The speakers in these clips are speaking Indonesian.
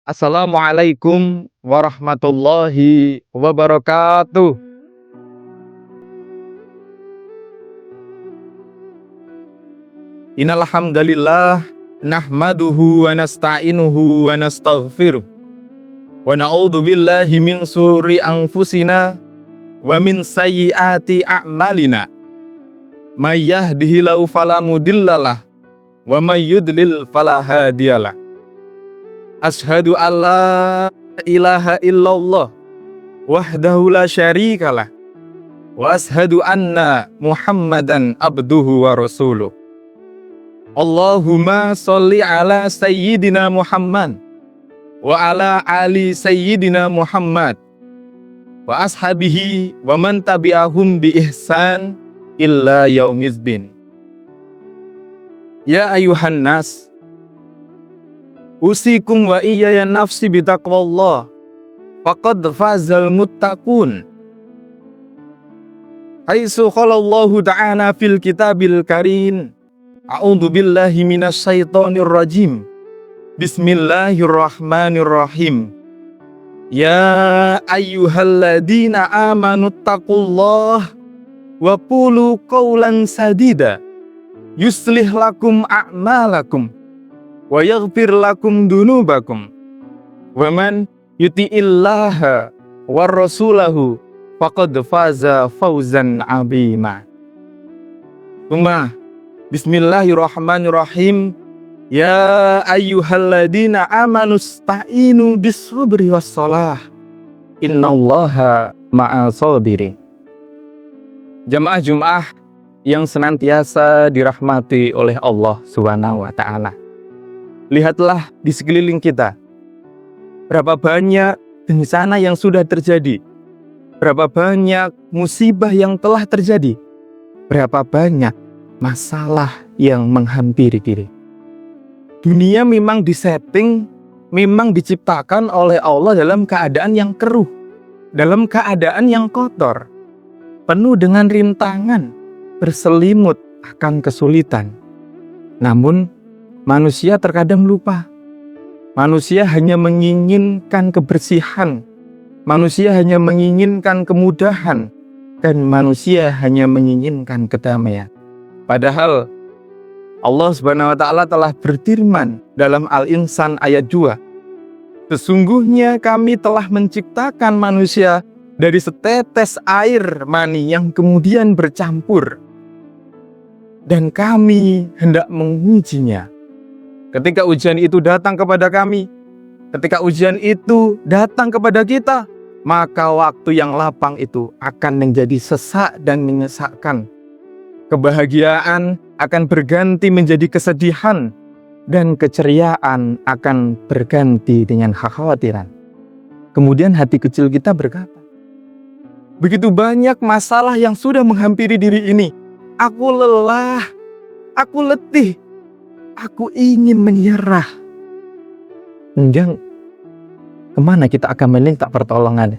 Assalamualaikum warahmatullahi wabarakatuh. Innal hamdalillah nahmaduhu wa nasta'inuhu wa nastaghfiruh wa na'udzu billahi min shururi anfusina wa min sayyiati a'malina. May yahdihillahu fala mudhillalah wa may yudlil fala hadiyalah. Asyhadu an la ilaha illallah wahdahu la syarikalah wa asyhadu anna Muhammadan abduhu wa rasuluh. Allahumma sholli ala sayyidina Muhammad wa ala ali sayyidina Muhammad wa ashabihi wa man tabi'ahum bi ihsan illa yaumiddin. Ya ayuhan nas, usikum wa iyaya nafsi bitaqwallah faqad fazal muttaqun. Haitsu qalallahu ta'ala fil kitabil karim, a'udzu billahi minasyaitonir rajim. Bismillahirrahmanirrahim. Ya ayyuhalladzina amanu taqullaha wa qulu qawlan sadida yuslih lakum a'malakum wa yaghfir lakum dunubakum wa man yuti'illaha war rasulahu faqad faza fawzan 'azima. Bismillahirrahmanirrahim. Ya ayyuhalladzina amanu sta'inu bis-sabri was-shalah innallaha ma'as sabirin. Jamaah Jumat yang senantiasa dirahmati oleh Allah Subhanahu wa taala. Lihatlah di sekeliling kita, berapa banyak bencana yang sudah terjadi, berapa banyak musibah yang telah terjadi, berapa banyak masalah yang menghampiri diri. Dunia memang disetting, memang diciptakan oleh Allah dalam keadaan yang keruh, dalam keadaan yang kotor, penuh dengan rintangan, berselimut akan kesulitan. Namun manusia terkadang lupa. Manusia hanya menginginkan kebersihan. Manusia hanya menginginkan kemudahan. Dan manusia hanya menginginkan kedamaian. Padahal Allah Subhanahu wa taala telah berfirman dalam Al-Insan ayat 2. Sesungguhnya kami telah menciptakan manusia dari setetes air mani yang kemudian bercampur. Dan kami hendak mengujinya. Ketika ujian itu datang kepada kami, ketika ujian itu datang kepada kita, maka waktu yang lapang itu akan menjadi sesak dan menyesakkan. Kebahagiaan akan berganti menjadi kesedihan, dan keceriaan akan berganti dengan kekhawatiran. Kemudian hati kecil kita berkata, begitu banyak masalah yang sudah menghampiri diri ini. Aku lelah, aku letih, aku ingin menyerah. Kemudian, kemana kita akan meminta pertolongan?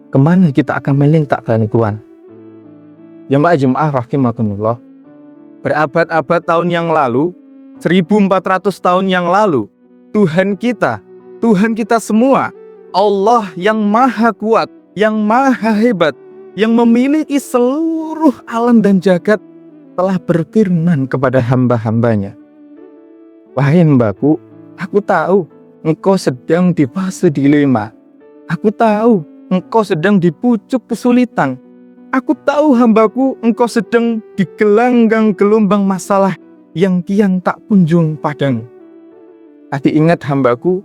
Kemana kita akan meminta bantuan? Jemaah rahimakumullah, berabad-abad tahun yang lalu, 1400 tahun yang lalu, Tuhan kita semua, Allah yang maha kuat, yang maha hebat, yang memiliki seluruh alam dan jagat, telah berfirman kepada hamba-hambanya. Wahai hambaku, aku tahu engkau sedang di fase dilema. Aku tahu engkau sedang di pucuk kesulitan. Aku tahu hambaku, engkau sedang di gelanggang gelombang masalah yang kian tak kunjung padang. Tapi ingat hambaku,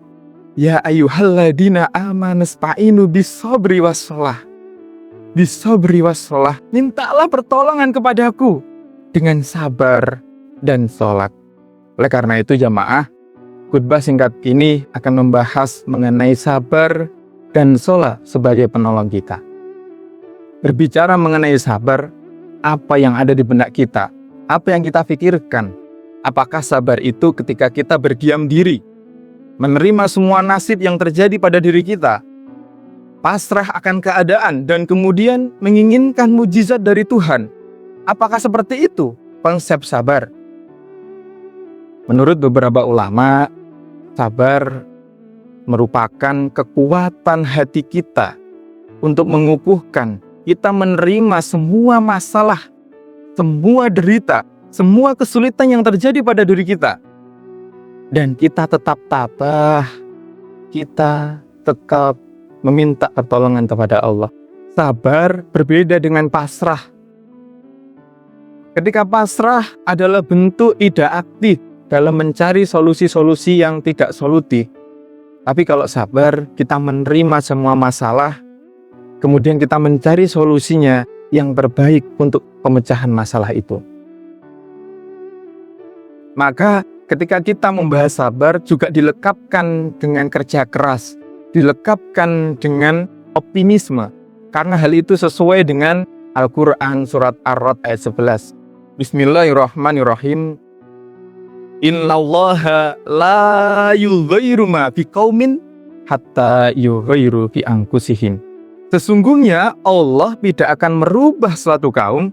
ya ayyuhalladzina amanu sta'inu bis-sabri was-shalah. Bis-sabri was-shalah, mintalah pertolongan kepadaku dengan sabar dan sholat. Oleh karena itu jamaah, khutbah singkat ini akan membahas mengenai sabar dan sholat sebagai penolong kita. Berbicara mengenai sabar, apa yang ada di benak kita? Apa yang kita pikirkan? Apakah sabar itu ketika kita berdiam diri, menerima semua nasib yang terjadi pada diri kita? pasrah akan keadaan, dan kemudian menginginkan mujizat dari Tuhan. Apakah seperti itu konsep sabar? Menurut beberapa ulama, sabar merupakan kekuatan hati kita untuk mengukuhkan kita menerima semua masalah, semua derita, semua kesulitan yang terjadi pada diri kita. Dan kita tetap tabah, kita tetap meminta pertolongan kepada Allah. Sabar berbeda dengan pasrah. Ketika pasrah adalah bentuk tidak aktif dalam mencari solusi-solusi yang tidak solutif. Tapi kalau sabar, kita menerima semua masalah, kemudian kita mencari solusinya yang terbaik untuk pemecahan masalah itu. Maka ketika kita membahas sabar juga dilekapkan dengan kerja keras, dilekapkan dengan optimisme, karena hal itu sesuai dengan Al-Quran surat Ar-Ra'd ayat 11. Bismillahirrahmanirrahim. Innallaha la yughayyiru ma biqaumin hatta yughayyiru bi anfusihim. Sesungguhnya Allah tidak akan merubah suatu kaum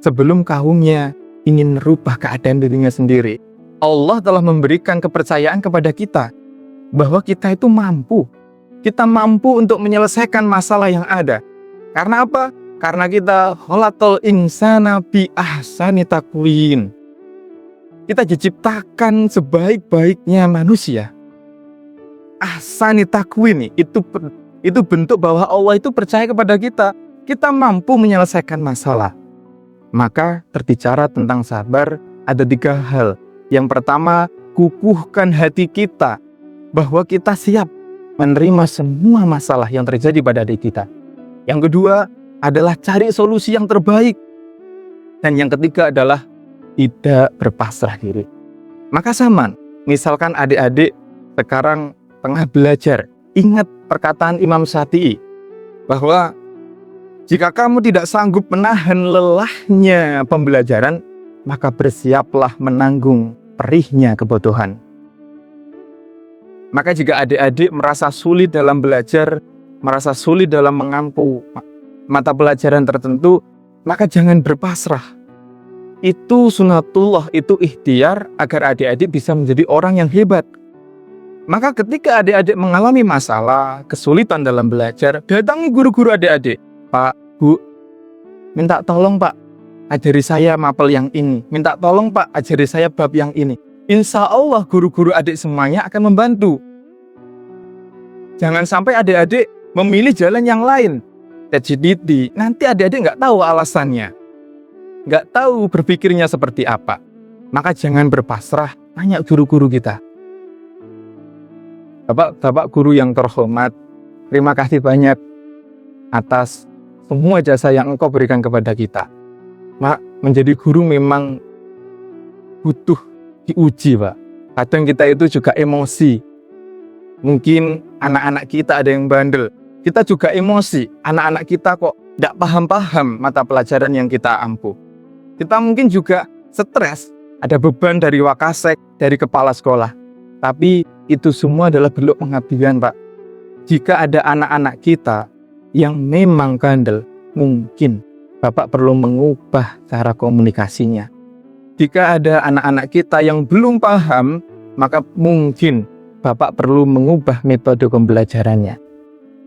sebelum kaumnya ingin merubah keadaan dirinya sendiri. Allah telah memberikan kepercayaan kepada kita bahwa kita itu mampu. Kita mampu untuk menyelesaikan masalah yang ada. Karena apa? Karena kita khalaqal insana bi ahsani taqwim. Kita diciptakan sebaik-baiknya manusia. Ahsani taqwim itu bentuk bahwa Allah itu percaya kepada kita. Kita mampu menyelesaikan masalah. Maka berbicara tentang sabar ada 3 hal. Yang pertama, kukuhkan hati kita bahwa kita siap menerima semua masalah yang terjadi pada diri kita. Yang kedua adalah cari solusi yang terbaik. Dan yang ketiga adalah tidak berpasrah diri. Maka sama, misalkan adik-adik sekarang tengah belajar, ingat perkataan Imam Syafi'i bahwa jika kamu tidak sanggup menahan lelahnya pembelajaran, maka bersiaplah menanggung perihnya kebodohan. Maka jika adik-adik merasa sulit dalam belajar, merasa sulit dalam mengampu mata pelajaran tertentu, maka jangan berpasrah. Itu sunatullah, itu ikhtiar agar adik-adik bisa menjadi orang yang hebat. Maka ketika adik-adik mengalami masalah, kesulitan dalam belajar, datangi guru-guru adik-adik. Pak, Bu, minta tolong Pak, ajari saya mapel yang ini. Minta tolong Pak, ajari saya bab yang ini. Insya Allah guru-guru adik semuanya akan membantu. Jangan sampai adik-adik memilih jalan yang lain. Jadi nanti adik-adik nggak tahu alasannya. Nggak tahu berpikirnya seperti apa. Maka jangan berpasrah, tanya guru-guru kita. Bapak guru yang terhormat, terima kasih banyak atas semua jasa yang engkau berikan kepada kita. Pak, menjadi guru memang butuh diuji, Pak. Kadang kita itu juga emosi. Mungkin anak-anak kita ada yang bandel. Kita juga emosi. Anak-anak kita kok tidak paham-paham mata pelajaran yang kita ampuh. Kita mungkin juga stres, ada beban dari wakasek, dari kepala sekolah. Tapi itu semua adalah bentuk pengabdian, Pak. Jika ada anak-anak kita yang memang bandel, mungkin Bapak perlu mengubah cara komunikasinya. Jika ada anak-anak kita yang belum paham, maka mungkin Bapak perlu mengubah metode pembelajarannya.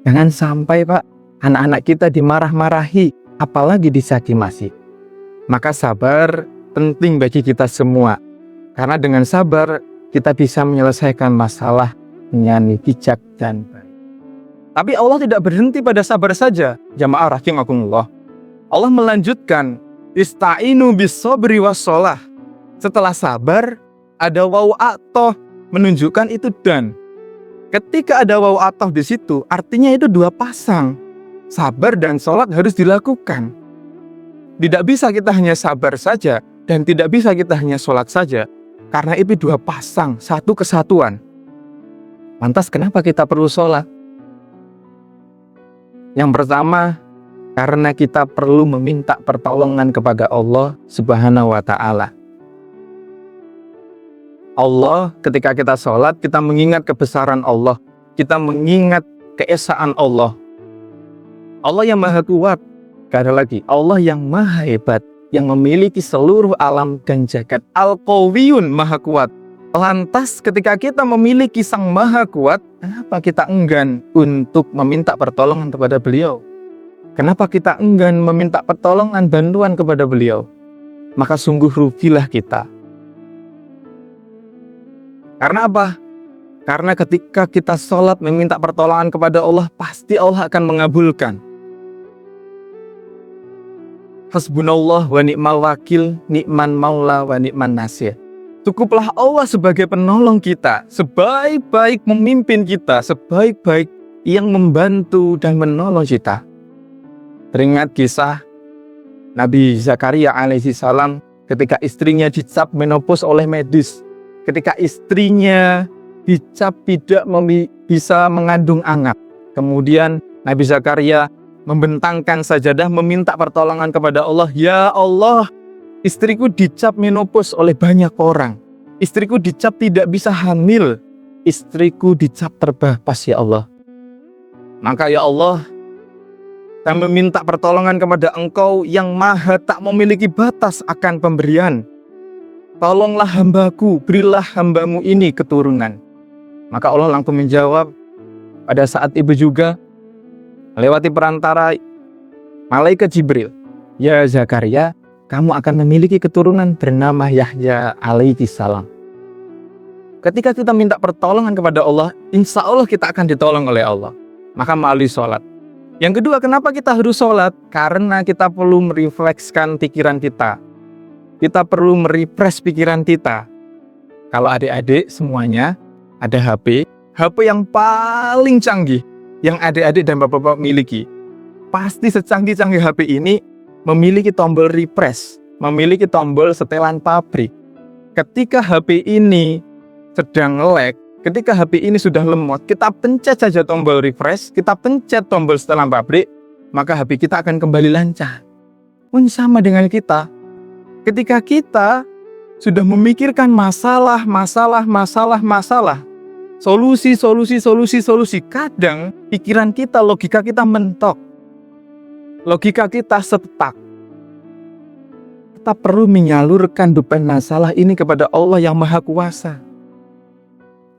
Jangan sampai, Pak, anak-anak kita dimarah-marahi, apalagi dicaci maki. Maka sabar penting bagi kita semua. Karena dengan sabar, kita bisa menyelesaikan masalah dengan bijak dan baik. Tapi Allah tidak berhenti pada sabar saja. Jamaah rahimakumullah. Allah melanjutkan, Ista'inu bis-sabri was-shalah. Setelah sabar, ada waw atoh, menunjukkan itu dan. Ketika ada waw atoh di situ, artinya itu 2 pasang. Sabar dan sholat harus dilakukan. Tidak bisa kita hanya sabar saja, dan tidak bisa kita hanya sholat saja, karena itu 2 pasang, satu kesatuan. Lantas kenapa kita perlu sholat? Yang pertama, karena kita perlu meminta pertolongan kepada Allah Subhanahu wa Ta'ala. Allah, ketika kita sholat, kita mengingat kebesaran Allah, kita mengingat keesaan Allah. Allah yang maha kuat. Gak ada lagi. Allah yang maha hebat, yang memiliki seluruh alam dan jagat. Al-Qawiyun, maha kuat. Lantas ketika kita memiliki sang maha kuat, kenapa kita enggan untuk meminta pertolongan kepada beliau? Kenapa kita enggan meminta pertolongan, bantuan kepada beliau? Maka sungguh rugilah kita. Karena apa? Karena ketika kita sholat meminta pertolongan kepada Allah, pasti Allah akan mengabulkan. Hasbunallah wa ni'mal wakil, ni'man maula wa ni'man nasir. Cukuplah Allah sebagai penolong kita, sebaik-baik memimpin kita, sebaik-baik yang membantu dan menolong kita. Teringat kisah Nabi Zakaria alaihi salam ketika istrinya dicap menopause oleh medis. Ketika istrinya dicap tidak bisa mengandung anak. Kemudian Nabi Zakaria membentangkan sajadah meminta pertolongan kepada Allah. Ya Allah, istriku dicap menopause oleh banyak orang. Istriku dicap tidak bisa hamil. Istriku dicap terbapas ya Allah. Maka ya Allah, saya meminta pertolongan kepada Engkau yang maha tak memiliki batas akan pemberian. Tolonglah hambaku, berilah hambamu ini keturunan. Maka Allah langsung menjawab, pada saat itu juga melewati perantara malaikat Jibril. Ya Zakaria, kamu akan memiliki keturunan bernama Yahya alaihi salam. Ketika kita minta pertolongan kepada Allah, insya Allah kita akan ditolong oleh Allah. Maka melalui sholat. Yang kedua, kenapa kita harus sholat? Karena kita perlu mereflekskan pikiran kita. Kita perlu merefresh pikiran kita. Kalau adik-adik semuanya ada HP yang paling canggih yang adik-adik dan bapak-bapak miliki. Pasti secanggih-canggih HP ini memiliki tombol refresh, memiliki tombol setelan pabrik. Ketika HP ini sedang lag, ketika HP ini sudah lemot, kita pencet saja tombol refresh, kita pencet tombol setelan pabrik, maka HP kita akan kembali lancar. Pun sama dengan kita. Ketika kita sudah memikirkan masalah, solusi, kadang pikiran kita, logika kita mentok. Logika kita stuck. Kita perlu menyalurkan beban masalah ini kepada Allah yang Maha Kuasa.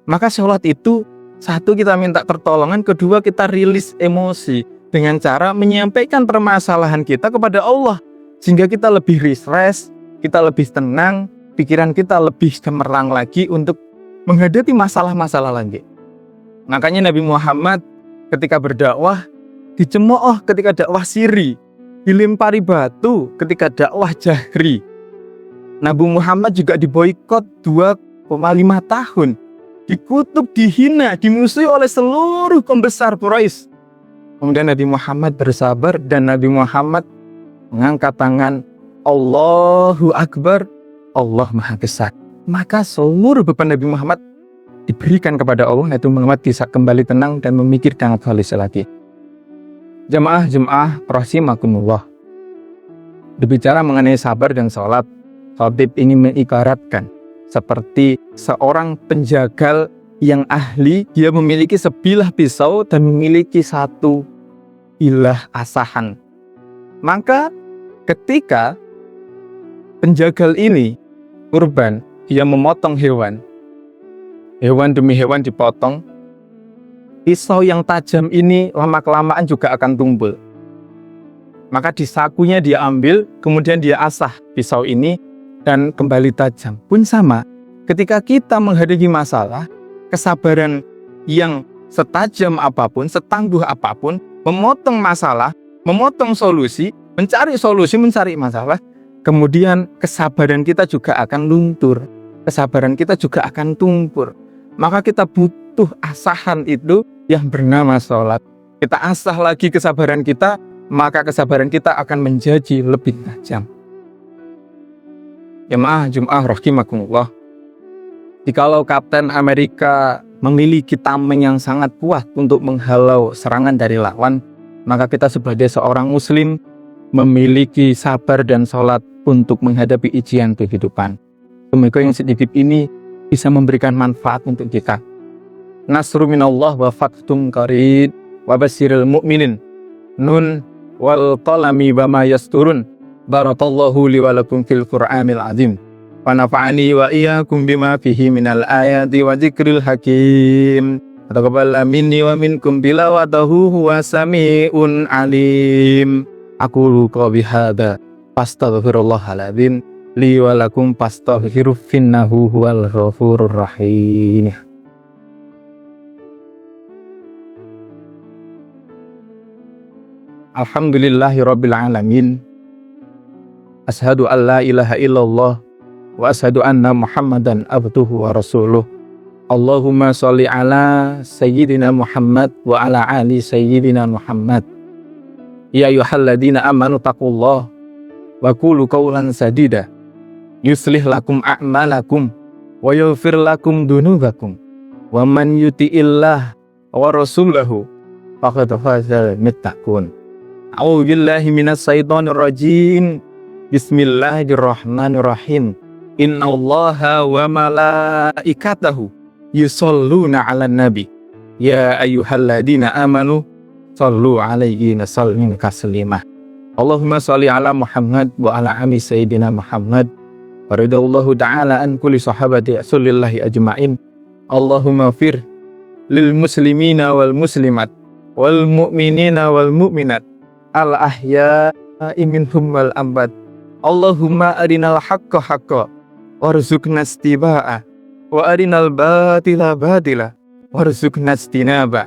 Maka sholat itu, satu, kita minta pertolongan, kedua, kita rilis emosi dengan cara menyampaikan permasalahan kita kepada Allah. Sehingga kita lebih refresh, kita lebih tenang, pikiran kita lebih cemerlang lagi untuk menghadapi masalah-masalah lagi. Makanya Nabi Muhammad ketika berdakwah dicemooh ketika dakwah siri, dilempari batu ketika dakwah jahri. Nabi Muhammad juga diboikot 2,5 tahun, dikutuk, dihina, dimusuhi oleh seluruh pembesar Quraisy. Kemudian Nabi Muhammad bersabar dan Nabi Muhammad mengangkat tangan, Allahu Akbar, Allah Maha Besar. Maka seluruh beban Nabi Muhammad diberikan kepada Allah. Nabi Muhammad bisa kembali tenang dan memikirkan kembali lagi. Jemaah rahimakumullah. Berbicara mengenai sabar dan sholat, khatib ingin mengibaratkan seperti seorang penjagal yang ahli. Dia memiliki sebilah pisau dan memiliki satu bilah asahan. Maka ketika penjagal ini kurban, dia memotong hewan demi hewan dipotong, pisau yang tajam ini lama-kelamaan juga akan tumpul. Maka di sakunya dia ambil, kemudian dia asah pisau ini dan kembali tajam. Pun sama, ketika kita menghadapi masalah, kesabaran yang setajam apapun, setangguh apapun, memotong masalah, memotong solusi, mencari masalah, kemudian kesabaran kita juga akan luntur, kesabaran kita juga akan tumpul. Maka kita butuh asahan itu yang bernama sholat. Kita asah lagi kesabaran kita, maka kesabaran kita akan menjadi lebih tajam. Jemaah rahimakumullah. Jikalau Kapten Amerika memiliki tameng yang sangat kuat untuk menghalau serangan dari lawan, maka kita sebagai seorang muslim memiliki sabar dan sholat untuk menghadapi ujian kehidupan. Semoga yang sedikit ini bisa memberikan manfaat untuk kita. Nasru minallah wa fathun qarib wa basyiril mu'minin. Nun wal qalami wama yasturun. Barakallahu li wa lakum fil Qur'anil azim. Wa nafa'ani wa iyyakum bima fihi minal ayati wa dzikril hakim. Taqabbal minni wa minkum tilawatahu huwa samiun alim. Aqulu qawli hadza fastaghfirullahal azim li wa lakum fastaghfiruh innahu huwal ghafurur rahim. Alhamdulillahirabbil alamin. Asyhadu an la ilaha illallah wa asyhadu anna Muhammadan abduhu wa rasuluh. Allahumma sholli ala sayyidina Muhammad wa ala ali sayyidina Muhammad. Ya ayyuhalladzina amanu taqullaha wa qulu qawlan sadida yuslih lakum a'malakum wa yaghfir lakum dunubakum wa man yuti'illah wa rasulahu faqad fazal muttaqun. A'udzu billahi minas syaitonir rajim. Bismillahirrahmanirrahim. Innallaha wa malaikatahu yusholluna 'alan nabi. Ya ayyuhalladzina amanu shallu 'alaihi wa sallimu taslima. Allahumma shalli 'ala Muhammad wa 'ala ali sayyidina Muhammad. Wa radhiyallahu ta'ala an kulli sahabati rasulillahi ajma'in. Allahumma fir lil muslimina wal muslimat wal mu'minina wal mu'minat al ahya'i minhum wal amwat. Allahumma arinal haqqa haqqa warzuqna ittiba'ah wa arinal batila batila warzuqna ijtinaba.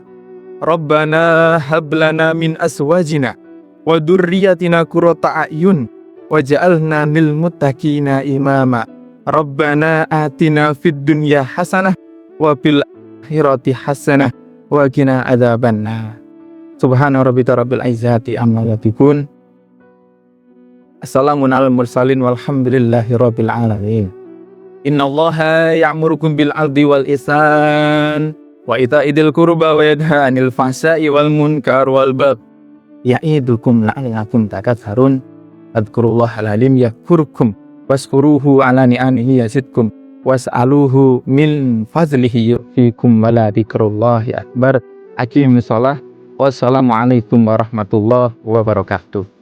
Rabbana hab lana min azwajina wa dzurriyyatina qurrata a'yun waj'alna lil muttaqina imama. Rabbana atina fid dunya hasanah wa fil akhirati hasanah wa qina adzabannar. Subhana rabbika rabbil izzati amma yasifun. Assalamun alal mursalin walhamdulillahi rabbil alamin. Innallaha ya'murukum bil 'adli wal ihsan wa ita'idil qurba wa yanha 'anil fahsya'i wal munkar wal baghi ya'idukum la'allakum tadhakkarun. Adhkurullahal alim yadhkurkum washkuruhu 'ala ni'amihi yazidkum was'aluhu min fadlihi yu'tikum wa la dzikrullahi akbar. Aqimus shalah. Wassalamualaikum warahmatullahi wabarakatuh.